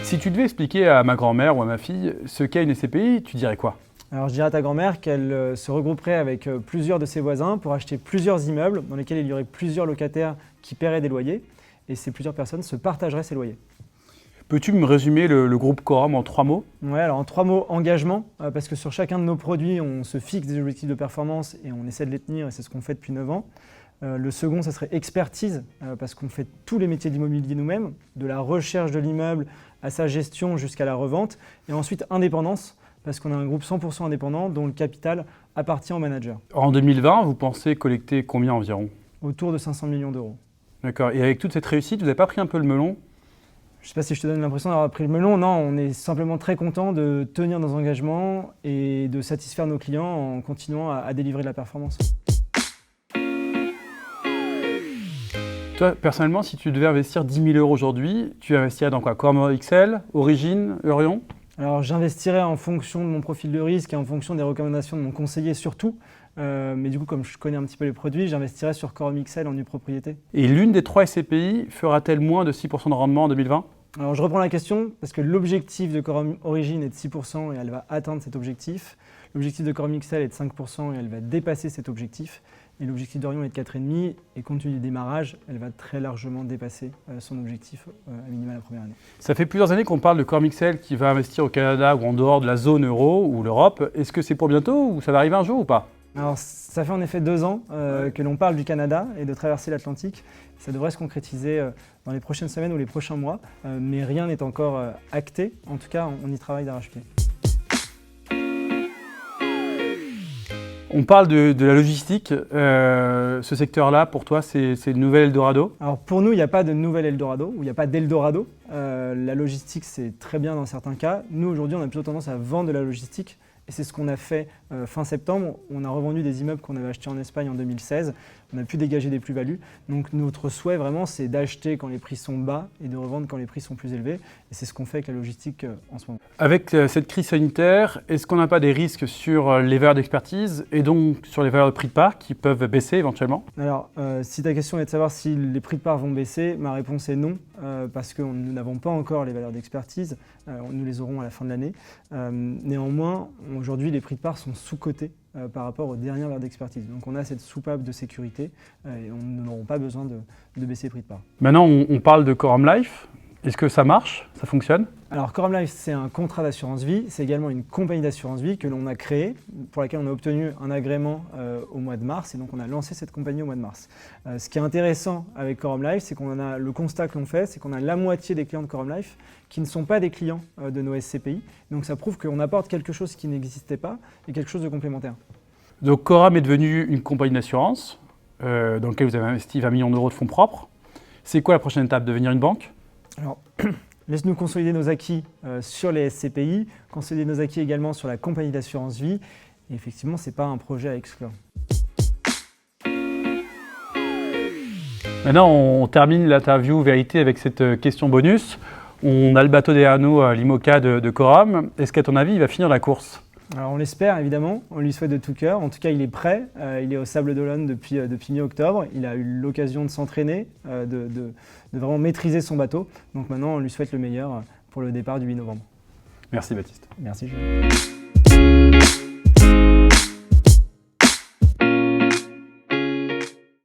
Si tu devais expliquer à ma grand-mère ou à ma fille ce qu'est une SCPI, tu dirais quoi? Alors je dirais à ta grand-mère qu'elle se regrouperait avec plusieurs de ses voisins pour acheter plusieurs immeubles dans lesquels il y aurait plusieurs locataires qui paieraient des loyers et ces plusieurs personnes se partageraient ces loyers. Peux-tu me résumer le groupe Corum en 3 mots? Ouais, alors en 3 mots, engagement, parce que sur chacun de nos produits, on se fixe des objectifs de performance et on essaie de les tenir et c'est ce qu'on fait depuis 9 ans. Le second, ça serait expertise, parce qu'on fait tous les métiers de l'immobilier nous-mêmes, de la recherche de l'immeuble à sa gestion jusqu'à la revente. Et ensuite, indépendance, parce qu'on a un groupe 100% indépendant dont le capital appartient au manager. En 2020, vous pensez collecter combien environ? Autour de 500 millions d'euros. D'accord. Et avec toute cette réussite, vous n'avez pas pris un peu le melon? Je ne sais pas si je te donne l'impression d'avoir pris le melon. Non, on est simplement très content de tenir nos engagements et de satisfaire nos clients en continuant à délivrer de la performance. Toi, personnellement, si tu devais investir 10 000 € aujourd'hui, tu investirais dans quoi? Corum XL, Origine, Eurion? Alors j'investirais en fonction de mon profil de risque et en fonction des recommandations de mon conseiller surtout. Mais du coup, comme je connais un petit peu les produits, j'investirais sur Corum XL en nue propriété. Et l'une des 3 SCPI fera-t-elle moins de 6% de rendement en 2020? Alors je reprends la question parce que l'objectif de Corum Origine est de 6% et elle va atteindre cet objectif. L'objectif de Corum XL est de 5% et elle va dépasser cet objectif. Et l'objectif d'Orion est de 4,5 et compte tenu du démarrage, elle va très largement dépasser son objectif à minima la première année. Ça fait plusieurs années qu'on parle de Corum XL qui va investir au Canada ou en dehors de la zone euro ou l'Europe. Est-ce que c'est pour bientôt ou ça va arriver un jour ou pas? Alors ça fait en effet 2 ans que l'on parle du Canada et de traverser l'Atlantique. Ça devrait se concrétiser dans les prochaines semaines ou les prochains mois, mais rien n'est encore acté. En tout cas, on y travaille d'arrache-pied. On parle de la logistique. Ce secteur-là, pour toi, c'est le nouvel Eldorado? Alors pour nous, il n'y a pas de nouvel Eldorado, ou il n'y a pas d'Eldorado. La logistique, c'est très bien dans certains cas. Nous, aujourd'hui, on a plutôt tendance à vendre de la logistique. Et c'est ce qu'on a fait fin septembre. On a revendu des immeubles qu'on avait achetés en Espagne en 2016. On a pu dégager des plus-values. Donc notre souhait vraiment, c'est d'acheter quand les prix sont bas et de revendre quand les prix sont plus élevés. Et c'est ce qu'on fait avec la logistique en ce moment. Avec cette crise sanitaire, est-ce qu'on n'a pas des risques sur les valeurs d'expertise et donc sur les valeurs de prix de part qui peuvent baisser éventuellement? Alors, si ta question est de savoir si les prix de part vont baisser, ma réponse est non, parce que nous n'avons pas encore les valeurs d'expertise. Nous les aurons à la fin de l'année. Néanmoins, aujourd'hui, les prix de part sont sous-cotés par rapport aux dernières valeurs d'expertise. Donc on a cette soupape de sécurité et nous n'aurons pas besoin de baisser les prix de part. Maintenant, on parle de Corum Life. Est-ce que ça marche? Ça fonctionne? Alors Corum Life, c'est un contrat d'assurance vie, c'est également une compagnie d'assurance vie que l'on a créée, pour laquelle on a obtenu un agrément au mois de mars, et donc on a lancé cette compagnie au mois de mars. Ce qui est intéressant avec Corum Life, c'est qu'on a le constat que l'on fait, c'est qu'on a la moitié des clients de Corum Life qui ne sont pas des clients de nos SCPI, donc ça prouve qu'on apporte quelque chose qui n'existait pas et quelque chose de complémentaire. Donc Corum est devenu une compagnie d'assurance dans laquelle vous avez investi 20 millions d'euros de fonds propres. C'est quoi la prochaine étape? Devenir une banque? Alors, laisse-nous consolider nos acquis sur les SCPI, consolider nos acquis également sur la compagnie d'assurance vie. Et effectivement, ce n'est pas un projet à exclure. Maintenant, on termine l'interview vérité avec cette question bonus. On a le bateau derrière nous, l'IMOCA de Corum. Est-ce qu'à ton avis, il va finir la course? Alors on l'espère évidemment, on lui souhaite de tout cœur. En tout cas, il est prêt. Il est au Sable d'Olonne depuis mi-octobre. Il a eu l'occasion de s'entraîner, de vraiment maîtriser son bateau. Donc maintenant, on lui souhaite le meilleur pour le départ du 8 novembre. Merci Baptiste. Merci Julien.